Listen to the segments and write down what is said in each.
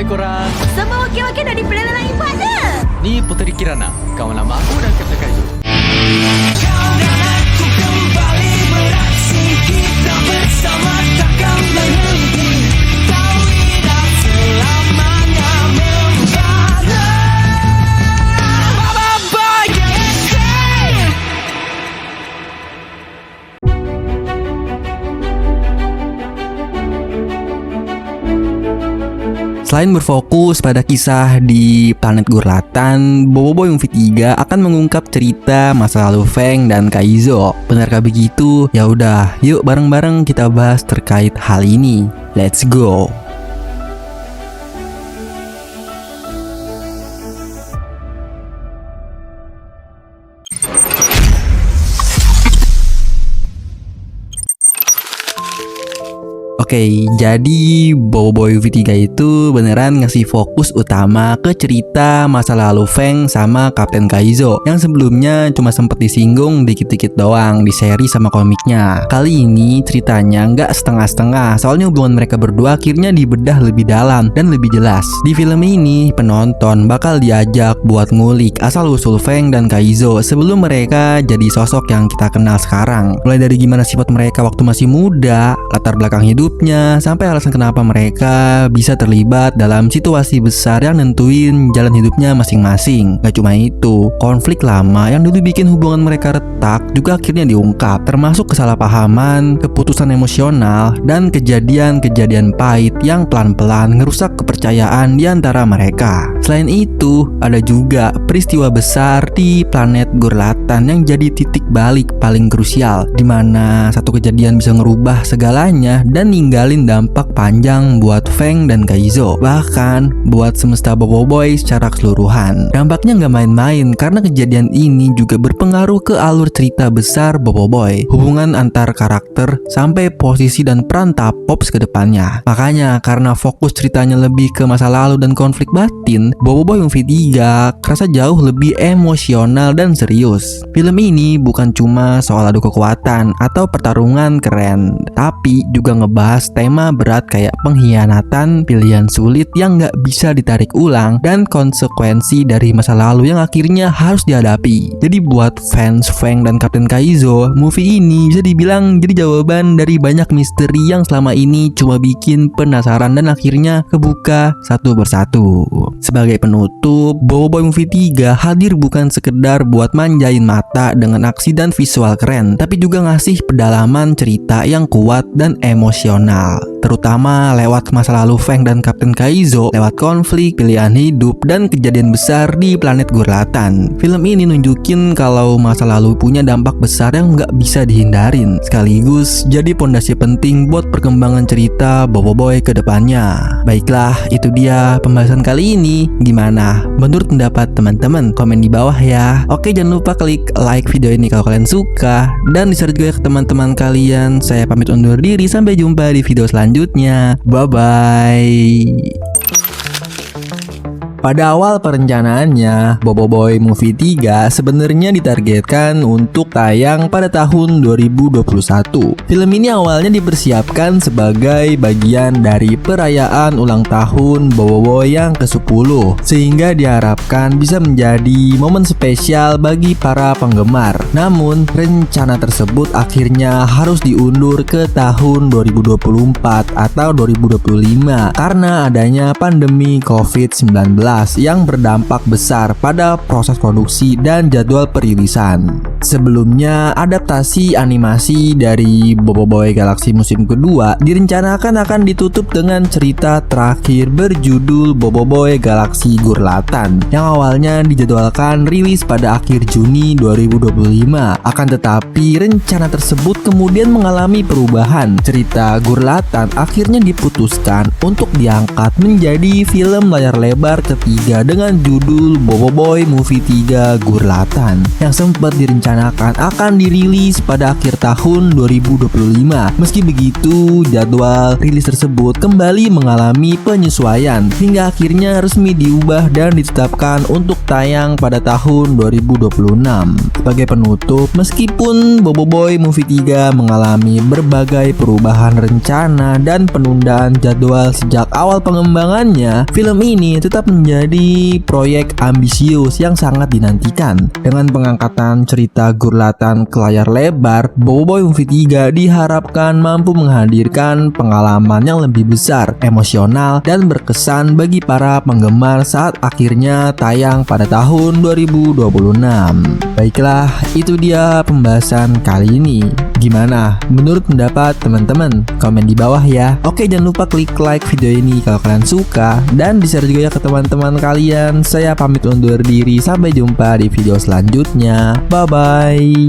korang. Semua wakil-wakil dari pelayanan ibadah. Ni Puteri Kirana, kawan lama aku dan Kapten Kaizo. Kau dan aku kembali beraksi, kita bersama takkan berhenti. Kau tidak selamanya membara. Bye-bye, yeah. Selain berfokus pada kisah di planet Gurlatan, Boboiboy Movie 3 akan mengungkap cerita masa lalu Feng dan Kaizo. Benarkah begitu? Ya udah, yuk bareng-bareng kita bahas terkait hal ini. Let's go. Oke, jadi Boboiboy V3 itu beneran ngasih fokus utama ke cerita masa lalu Feng sama Kapten Kaizo yang sebelumnya cuma sempet disinggung dikit-dikit doang di seri sama komiknya. Kali ini ceritanya nggak setengah-setengah, soalnya hubungan mereka berdua akhirnya dibedah lebih dalam dan lebih jelas. Di film ini, penonton bakal diajak buat ngulik asal-usul Feng dan Kaizo sebelum mereka jadi sosok yang kita kenal sekarang. Mulai dari gimana sifat mereka waktu masih muda, latar belakang hidup, sampai alasan kenapa mereka bisa terlibat dalam situasi besar yang nentuin jalan hidupnya masing-masing. Gak cuma itu, konflik lama yang dulu bikin hubungan mereka retak juga akhirnya diungkap, termasuk kesalahpahaman, keputusan emosional, dan kejadian-kejadian pahit yang pelan-pelan ngerusak kepercayaan di antara mereka. Selain itu, ada juga peristiwa besar di planet Gurlatan yang jadi titik balik paling krusial, dimana satu kejadian bisa ngerubah segalanya dan ninggalin dampak panjang buat Feng dan Kaizo, bahkan buat semesta Boboiboy secara keseluruhan. Dampaknya nggak main-main karena kejadian ini juga berpengaruh ke alur cerita besar Boboiboy, hubungan antar karakter, sampai posisi dan peran Tapops ke depannya. Makanya karena fokus ceritanya lebih ke masa lalu dan konflik batin, Boboiboy Movie 3 kerasa jauh lebih emosional dan serius. Film ini bukan cuma soal adu kekuatan atau pertarungan keren, tapi juga ngebahas tema berat kayak pengkhianatan, pilihan sulit yang nggak bisa ditarik ulang, dan konsekuensi dari masa lalu yang akhirnya harus dihadapi. Jadi buat fans Feng dan Kapten Kaizo, movie ini bisa dibilang jadi jawaban dari banyak misteri yang selama ini cuma bikin penasaran dan akhirnya kebuka satu persatu. Sebagai penutup, Boboiboy Movie 3 hadir bukan sekedar buat manjain mata dengan aksi dan visual keren, tapi juga ngasih pedalaman cerita yang kuat dan emosional, terutama lewat masa lalu Feng dan Kapten Kaizo, lewat konflik, pilihan hidup, dan kejadian besar di planet Gurlatan. Film ini nunjukin kalau masa lalu punya dampak besar yang nggak bisa dihindarin, sekaligus jadi pondasi penting buat perkembangan cerita Boboiboy ke depannya. Baiklah, itu dia pembahasan kali ini. Gimana? Menurut pendapat teman-teman? Komen di bawah ya. Oke, jangan lupa klik like video ini kalau kalian suka, dan di-share juga ke teman-teman kalian. Saya pamit undur diri, sampai jumpa di video selanjutnya. Bye-bye. Pada awal perencanaannya, Boboiboy Movie 3 sebenarnya ditargetkan untuk tayang pada tahun 2021. Film ini awalnya dipersiapkan sebagai bagian dari perayaan ulang tahun Boboiboy yang ke-10, sehingga diharapkan bisa menjadi momen spesial bagi para penggemar. Namun, rencana tersebut akhirnya harus diundur ke tahun 2024 atau 2025 karena adanya pandemi COVID-19 yang berdampak besar pada proses produksi dan jadwal perilisan. Sebelumnya, adaptasi animasi dari Boboiboy Galaxy musim kedua direncanakan akan ditutup dengan cerita terakhir berjudul Boboiboy Galaxy Gurlatan yang awalnya dijadwalkan rilis pada akhir Juni 2025. Akan tetapi, rencana tersebut kemudian mengalami perubahan. Cerita Gurlatan akhirnya diputuskan untuk diangkat menjadi film layar lebar ketiga dengan judul Boboiboy Movie 3 Gurlatan yang sempat direncanakan akan dirilis pada akhir tahun 2025. Meski begitu, jadwal rilis tersebut kembali mengalami penyesuaian hingga akhirnya resmi diubah dan ditetapkan untuk tayang pada tahun 2026. Sebagai penutup, meskipun Boboiboy Movie 3 mengalami berbagai perubahan rencana dan penundaan jadwal sejak awal pengembangannya, film ini tetap menjadi proyek ambisius yang sangat dinantikan. Dengan pengangkatan cerita Gurlatan ke layar lebar, Boboiboy Movie 3 diharapkan mampu menghadirkan pengalaman yang lebih besar, emosional, dan berkesan bagi para penggemar saat akhirnya tayang pada tahun 2026. Baiklah, itu dia pembahasan kali ini. Gimana menurut pendapat teman-teman? Komen di bawah ya. Oke, jangan lupa klik like video ini kalau kalian suka dan di-share juga ya ke teman-teman kalian. Saya pamit undur diri, sampai jumpa di video selanjutnya. Bye bye.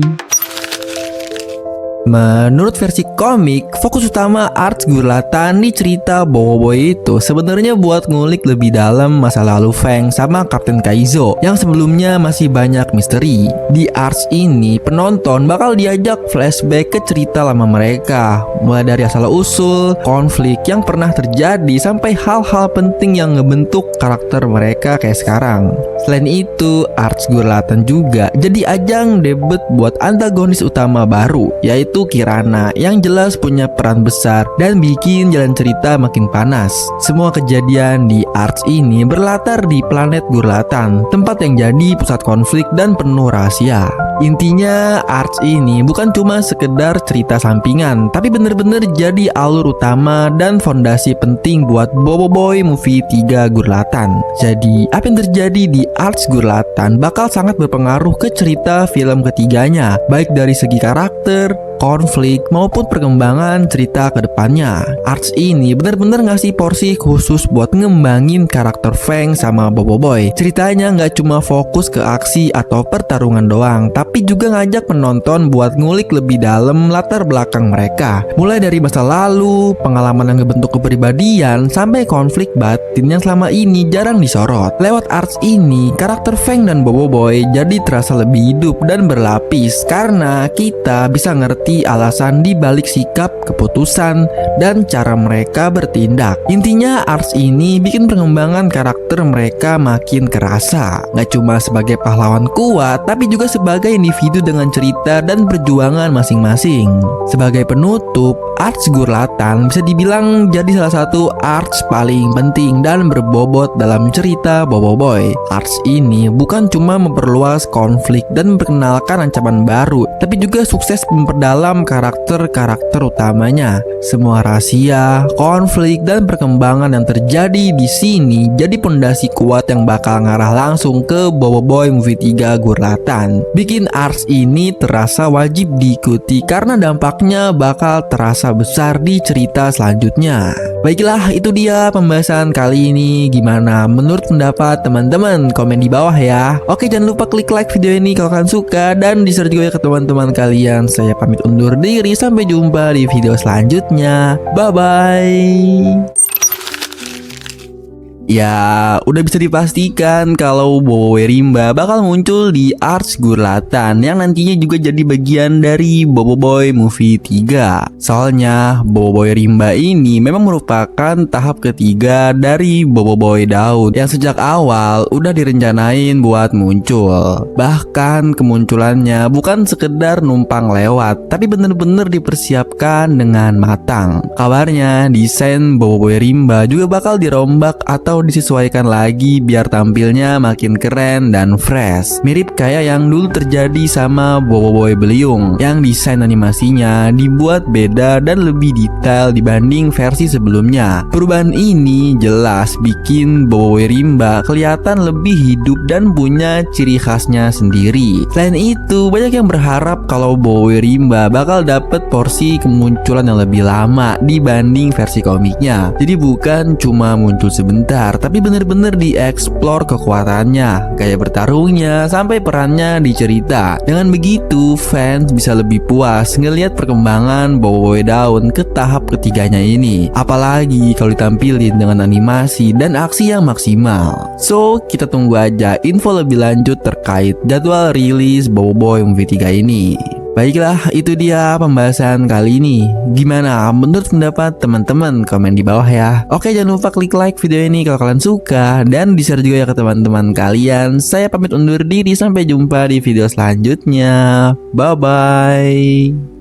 Menurut versi komik, fokus utama Arts Gurlatan di cerita Boboiboy itu sebenarnya buat ngulik lebih dalam masa lalu Feng sama Kapten Kaizo yang sebelumnya masih banyak misteri. Di Arts ini, penonton bakal diajak flashback ke cerita lama mereka, mulai dari asal-usul, konflik yang pernah terjadi, sampai hal-hal penting yang ngebentuk karakter mereka kayak sekarang. Selain itu, Arts Gurlatan juga jadi ajang debut buat antagonis utama baru, yaitu Kirana, yang jelas punya peran besar dan bikin jalan cerita makin panas. Semua kejadian di Arts ini berlatar di planet Gurlatan, tempat yang jadi pusat konflik dan penuh rahasia. Intinya, Arts ini bukan cuma sekedar cerita sampingan, tapi bener-bener jadi alur utama dan fondasi penting buat Boboiboy Movie 3 Gurlatan. Jadi, apa yang terjadi di Arts Gurlatan bakal sangat berpengaruh ke cerita film ketiganya, baik dari segi karakter, konflik, maupun perkembangan cerita ke depannya. Arts ini benar-benar ngasih porsi khusus buat ngembangin karakter Feng sama Boboiboy. Ceritanya nggak cuma fokus ke aksi atau pertarungan doang, tapi juga ngajak penonton buat ngulik lebih dalam latar belakang mereka. Mulai dari masa lalu, pengalaman yang ngebentuk kepribadian, sampai konflik batin yang selama ini jarang disorot. Lewat Arts ini, karakter Feng dan Boboiboy jadi terasa lebih hidup dan berlapis karena kita bisa ngerti alasan di balik sikap, keputusan, dan cara mereka bertindak. Intinya, Arts ini bikin pengembangan karakter mereka makin kerasa. Gak cuma sebagai pahlawan kuat, tapi juga sebagai individu dengan cerita dan perjuangan masing-masing. Sebagai penutup, Arts Gurlatan bisa dibilang jadi salah satu arts paling penting dan berbobot dalam cerita Boboiboy. Arts ini bukan cuma memperluas konflik dan memperkenalkan ancaman baru, tapi juga sukses memperdalam karakter-karakter utamanya. Semua rahasia, konflik, dan perkembangan yang terjadi di sini jadi pondasi kuat yang bakal ngarah langsung ke Boboiboy Movie 3 Gurlatan. Bikin Arts ini terasa wajib diikuti karena dampaknya bakal terasa besar di cerita selanjutnya. Baiklah, itu dia pembahasan kali ini. Gimana menurut pendapat teman-teman? Komen di bawah ya. Oke, jangan lupa klik like video ini kalau kalian suka dan di-share juga ke teman-teman kalian. Saya pamit undur diri, sampai jumpa di video selanjutnya. Bye bye. Ya, udah bisa dipastikan kalau Boboiboy Rimba bakal muncul di Arts Gurlatan yang nantinya juga jadi bagian dari Boboiboy Movie 3. Soalnya, Boboiboy Rimba ini memang merupakan tahap ketiga dari Boboiboy Daud yang sejak awal udah direncanain buat muncul. Bahkan kemunculannya bukan sekedar numpang lewat, tapi bener-bener dipersiapkan dengan matang. Kabarnya, desain Boboiboy Rimba juga bakal dirombak atau disesuaikan lagi biar tampilnya makin keren dan fresh. Mirip kayak yang dulu terjadi sama Boboiboy Beliung yang desain animasinya dibuat beda dan lebih detail dibanding versi sebelumnya. Perubahan ini jelas bikin Boboiboy Rimba kelihatan lebih hidup dan punya ciri khasnya sendiri. Selain itu, banyak yang berharap kalau Boboiboy Rimba bakal dapet porsi kemunculan yang lebih lama dibanding versi komiknya. Jadi bukan cuma muncul sebentar, sebentar, tapi bener-bener dieksplor kekuatannya, gaya bertarungnya, sampai perannya di cerita. Dengan begitu, fans bisa lebih puas ngelihat perkembangan Boboiboy Daun ke tahap ketiganya ini. Apalagi kalau ditampilin dengan animasi dan aksi yang maksimal. So, kita tunggu aja info lebih lanjut terkait jadwal rilis Boboiboy Movie 3 ini. Baiklah, itu dia pembahasan kali ini. Gimana menurut pendapat teman-teman? Komen di bawah ya. Oke, jangan lupa klik like video ini kalau kalian suka, dan di-share juga ya ke teman-teman kalian. Saya pamit undur diri, sampai jumpa di video selanjutnya. Bye-bye.